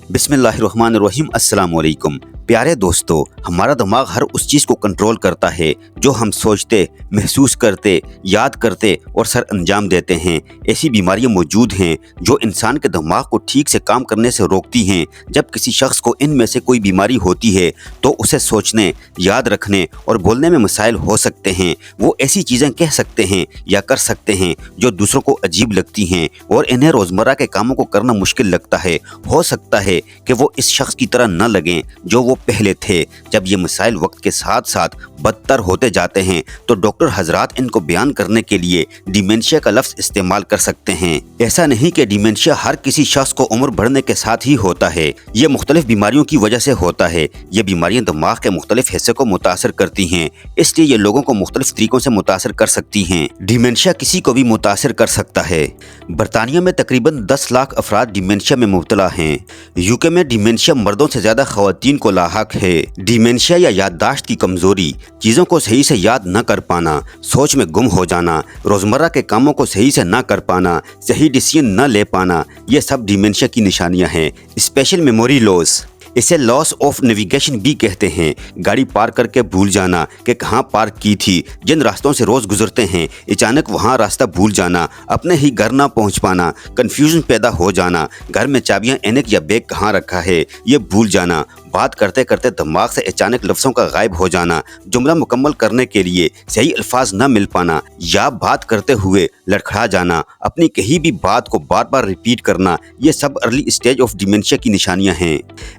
बिस्मिल्लाहिर्रहमानिर्रहीम। अस्सलाम वालेकुम। प्यारे दोस्तों, हमारा दिमाग हर उस चीज़ को कंट्रोल करता है जो हम सोचते, महसूस करते, याद करते और सर अंजाम देते हैं। ऐसी बीमारियां मौजूद हैं जो इंसान के दिमाग को ठीक से काम करने से रोकती हैं। जब किसी शख्स को इनमें से कोई बीमारी होती है तो उसे सोचने, याद रखने और बोलने में मसाइल हो सकते हैं। वो ऐसी चीज़ें कह सकते हैं या कर सकते हैं जो दूसरों को अजीब लगती हैं और इन्हें रोज़मर्रा के कामों को करना मुश्किल लगता है। हो सकता है कि वो इस शख्स की तरह न लगें जो वो पहले थे। जब ये मसाइल वक्त के साथ साथ बदतर होते जाते हैं तो डॉक्टर हजरात इनको बयान करने के लिए डिमेंशिया का लफ्ज़ इस्तेमाल कर सकते हैं। ऐसा नहीं कि डिमेंशिया हर किसी शख्स को उम्र बढ़ने के साथ ही होता है। ये मुख्तलिफ बीमारियों की वजह से होता है। ये बीमारियां दिमाग के मुख्तलिफ हिस्से को मुतासर करती हैं, इसलिए ये लोगों को मुख्तलिफ तरीकों से मुतासर कर सकती हैं। डिमेंशिया किसी को भी मुतासर कर सकता है। बरतानिया में तकरीबन 10 लाख अफराद डिमेंशिया में मुब्तला हैं। यूके में डिमेंशिया मर्दों से ज्यादा खवातीन को लाहक है। डिमेंशिया या याददाश्त की कमजोरी, चीजों को सही से याद न कर पाना, सोच में गुम हो जाना, रोजमर्रा के कामों को सही से न कर पाना, सही डिसीजन न ले पाना, ये सब डिमेंशिया की निशानियां हैं। स्पेशल मेमोरी लॉस, इसे लॉस ऑफ नेविगेशन भी कहते हैं। गाड़ी पार्क करके भूल जाना कि कहाँ पार्क की थी। जिन रास्तों से रोज गुजरते हैं अचानक वहाँ रास्ता भूल जाना, अपने ही घर ना पहुँच पाना, कंफ्यूजन पैदा हो जाना, घर में चाबियाँ, ऐनक या बैग कहाँ रखा है ये भूल जाना, बात करते करते दिमाग से अचानक लफ्ज़ों का गायब हो जाना, जुमला मुकम्मल करने के लिए सही अल्फाज न मिल पाना या बात करते हुए लड़खड़ा जाना, अपनी कहीं भी बात को बार बार रिपीट करना, ये सब अर्ली स्टेज ऑफ डिमेंशिया की निशानियां हैं।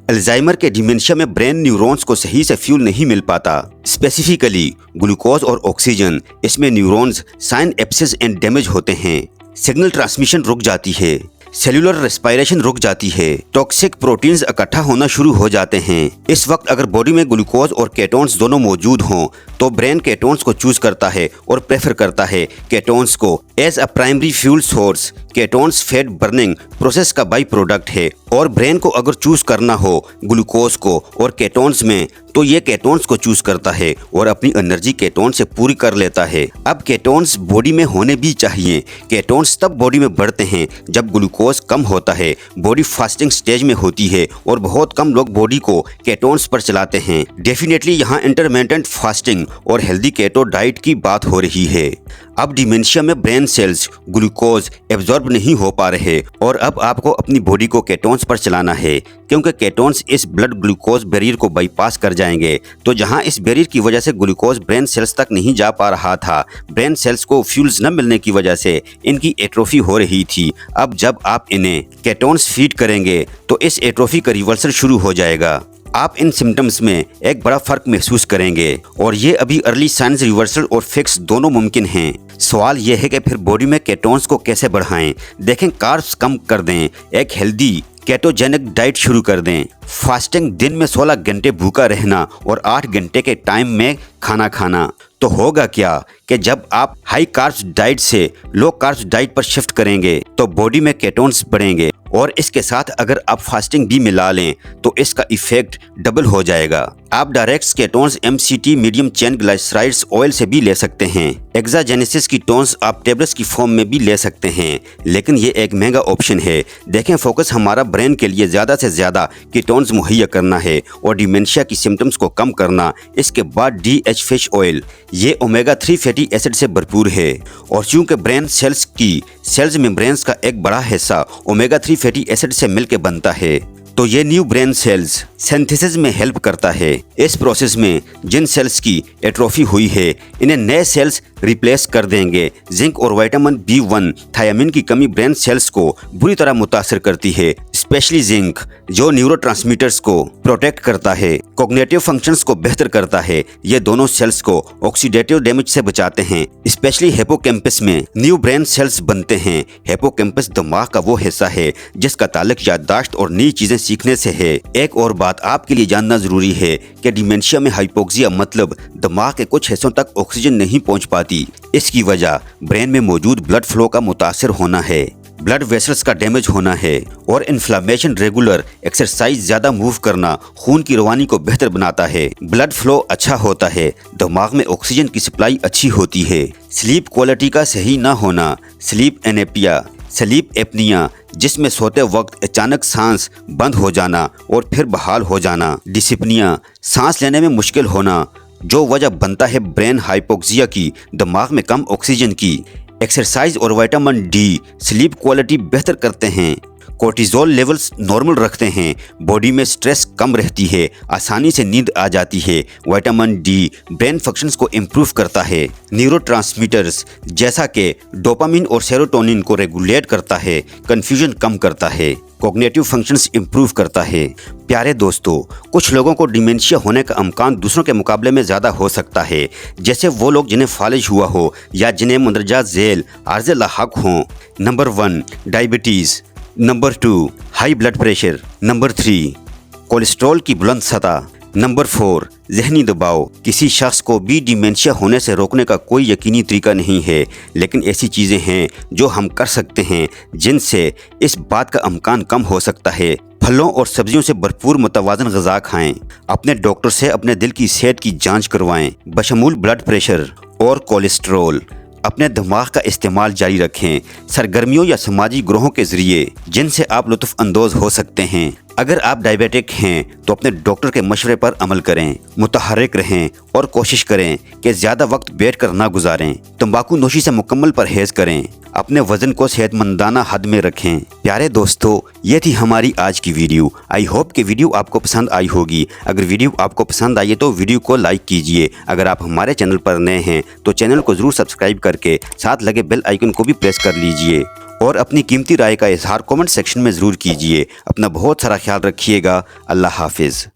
अल्जाइमर के डिमेंशिया में ब्रेन न्यूरॉन्स को सही से फ्यूल नहीं मिल पाता, स्पेसिफिकली ग्लूकोज और ऑक्सीजन। इसमें न्यूरॉन्स साइनएप्सिस एंड डैमेज होते हैं, सिग्नल ट्रांसमिशन रुक जाती है, सेल्यूलर रेस्पिरेशन रुक जाती है, टॉक्सिक प्रोटीन्स इकट्ठा होना शुरू हो जाते हैं। इस वक्त अगर बॉडी में ग्लूकोज और केटोन्स दोनों मौजूद हों तो ब्रेन केटोन्स को चूज करता है और प्रेफर करता है केटोन्स को as a primary fuel source. Ketones fat burning process का बाई प्रोडक्ट है और ब्रेन को अगर चूज करना हो ग्लूकोज को और केटोन्स में तो ये केटोन्स को चूज करता है और अपनी एनर्जी केटोन से पूरी कर लेता है। अब केटोन्स बॉडी में होने भी चाहिए। केटोन्स तब बॉडी में बढ़ते हैं जब ग्लूकोज कम होता है, बॉडी फास्टिंग स्टेज में होती है और बहुत कम लोग बॉडी को केटोन्स पर चलाते हैं। डेफिनेटली यहाँ इंटरमिटेंट फास्टिंग और हेल्दी केटो डाइट की बात हो रही है। अब डिमेंशिया में ब्रेन सेल्स ग्लूकोज एब्जॉर्ब नहीं हो पा रहे और अब आपको अपनी बॉडी को केटोन्स पर चलाना है, क्योंकि केटोन्स इस ब्लड ग्लूकोज बैरियर को बाईपास कर जाएंगे। तो जहां इस बैरियर की वजह से ग्लूकोज ब्रेन सेल्स तक नहीं जा पा रहा था, ब्रेन सेल्स को फ्यूल्स न मिलने की वजह से इनकी एट्रोफी हो रही थी। अब जब आप इन्हें केटोन्स फीड करेंगे तो इस एट्रोफी का रिवर्सल शुरू हो जाएगा। आप इन सिम्टम्स में एक बड़ा फर्क महसूस करेंगे और ये अभी अर्ली साइंस रिवर्सल और फिक्स दोनों मुमकिन हैं। सवाल यह है कि फिर बॉडी में केटोन्स को कैसे बढ़ाएं। देखें, कार्ब्स कम कर दें, एक हेल्दी केटोजेनिक डाइट शुरू कर दें, फास्टिंग, दिन में 16 घंटे भूखा रहना और 8 घंटे के टाइम में खाना खाना। तो होगा क्या कि जब आप हाई कार्ब्स डाइट से लो कार्ब्स डाइट पर शिफ्ट करेंगे तो बॉडी में केटोन्स बढ़ेंगे और इसके साथ अगर आप फास्टिंग भी मिला लें तो इसका इफेक्ट डबल हो जाएगा। आप direct ketones MCT medium chain glycerides oil से भी ले सकते हैं। एक्साजेनेसिस की टोन्स आप टेबलेट्स की फॉर्म में भी ले सकते हैं, लेकिन ये एक महंगा ऑप्शन है। देखें, फोकस हमारा ब्रेन के लिए ज़्यादा से ज़्यादा कीटोन्स मुहैया करना है और डिमेंशिया की सिम्टम्स को कम करना। इसके बाद DH फिश ऑयल, ये ओमेगा 3 फैटी एसिड से भरपूर है और चूंकि ब्रेन सेल्स मेम्ब्रेन्स का एक बड़ा हिस्सा ओमेगा 3 फैटी एसिड से मिलकर बनता है, तो ये न्यू ब्रेन सेल्स सिंथेसिस में हेल्प करता है। इस प्रोसेस में जिन सेल्स की एट्रोफी हुई है इन्हें नए सेल्स रिप्लेस कर देंगे। जिंक और विटामिन B1, थायमिन की कमी ब्रेन सेल्स को बुरी तरह मुतासर करती है, स्पेशली जिंक जो न्यूरोट्रांसमीटर्स को प्रोटेक्ट करता है, कॉग्निटिव फंक्शंस को बेहतर करता है। ये दोनों सेल्स को ऑक्सीडेटिव डैमेज से बचाते हैं। स्पेशली हिप्पोकैम्पस में न्यू ब्रेन सेल्स बनते हैं। हिप्पोकैम्पस दिमाग का वो हिस्सा है जिसका ताल्लुक याददाश्त और नई चीजें सीखने से है। एक और बात आपके लिए जानना जरूरी है कि डिमेंशिया में हाइपोक्सिया मतलब दिमाग के कुछ हिस्सों तक ऑक्सीजन नहीं पहुंच पाती। इसकी वजह ब्रेन में मौजूद ब्लड फ्लो का मुतासर होना है, ब्लड वेसल्स का डैमेज होना है और इन्फ्लामेशन। रेगुलर एक्सरसाइज, ज्यादा मूव करना खून की रवानी को बेहतर बनाता है, ब्लड फ्लो अच्छा होता है, दिमाग में ऑक्सीजन की सप्लाई अच्छी होती है। स्लीप क्वालिटी का सही ना होना, स्लीप एनेपिया, स्लीप एपनिया, जिसमें सोते वक्त अचानक सांस बंद हो जाना और फिर बहाल हो जाना। डिस्पनिया, सांस लेने में मुश्किल होना, जो वजह बनता है ब्रेन हाइपोक्सिया की, दिमाग में कम ऑक्सीजन की। एक्सरसाइज और विटामिन डी स्लीप क्वालिटी बेहतर करते हैं। कोर्टिजोल लेवल्स नॉर्मल रखते हैं। बॉडी में स्ट्रेस कम रहती है, आसानी से नींद आ जाती है। विटामिन डी ब्रेन फंक्शंस को इम्प्रूव करता है। न्यूरोट्रांसमीटर्स जैसा कि डोपामिन और सेरोटोनिन को रेगुलेट करता है, कन्फ्यूजन कम करता है, कॉग्निटिव फंक्शंस इम्प्रूव करता है। प्यारे दोस्तों, कुछ लोगों को डिमेंशिया होने का इम्कान दूसरों के मुकाबले में ज़्यादा हो सकता है, जैसे वो लोग जिन्हें फालिज हुआ हो या जिन्हें मंदरजा झेल आर्ज़े लाहक हों। Number 1 diabetes, number 2 high blood pressure, number 3 cholesterol की बुलंद सतह, नंबर 4 ज़हनी दबाव। किसी शख्स को भी डिमेंशिया होने से रोकने का कोई यकीनी तरीका नहीं है, लेकिन ऐसी चीज़ें हैं जो हम कर सकते हैं जिनसे इस बात का इम्कान कम हो सकता है। फलों और सब्जियों से भरपूर मुतवाज़न ग़िज़ा खाएं। अपने डॉक्टर से अपने दिल की सेहत की जांच करवाएं, बशमूल ब्लड प्रेशर और कोलेस्ट्रॉल। अपने दिमाग का इस्तेमाल जारी रखें, सरगर्मियों या समाजी ग्रोहों के ज़रिए जिनसे आप लुत्फ़ अंदोज़ हो सकते हैं। अगर आप डायबिटिक हैं तो अपने डॉक्टर के मशवरे पर अमल करें, मुतहर्रिक रहें और कोशिश करें कि ज़्यादा वक्त बैठकर ना गुजारें। तंबाकू नोशी से मुकम्मल परहेज़ करें। अपने वज़न को सेहतमंदाना हद में रखें। प्यारे दोस्तों, ये थी हमारी आज की वीडियो। आई होप कि वीडियो आपको पसंद आई होगी। अगर वीडियो आपको पसंद आई है तो वीडियो को लाइक कीजिए। अगर आप हमारे चैनल पर नए हैं तो चैनल को ज़रूर सब्सक्राइब करके साथ लगे बेल आइकन को भी प्रेस कर लीजिए और अपनी कीमती राय का इजहार कमेंट सेक्शन में ज़रूर कीजिए। अपना बहुत सारा ख्याल रखिएगा। अल्लाह हाफिज़।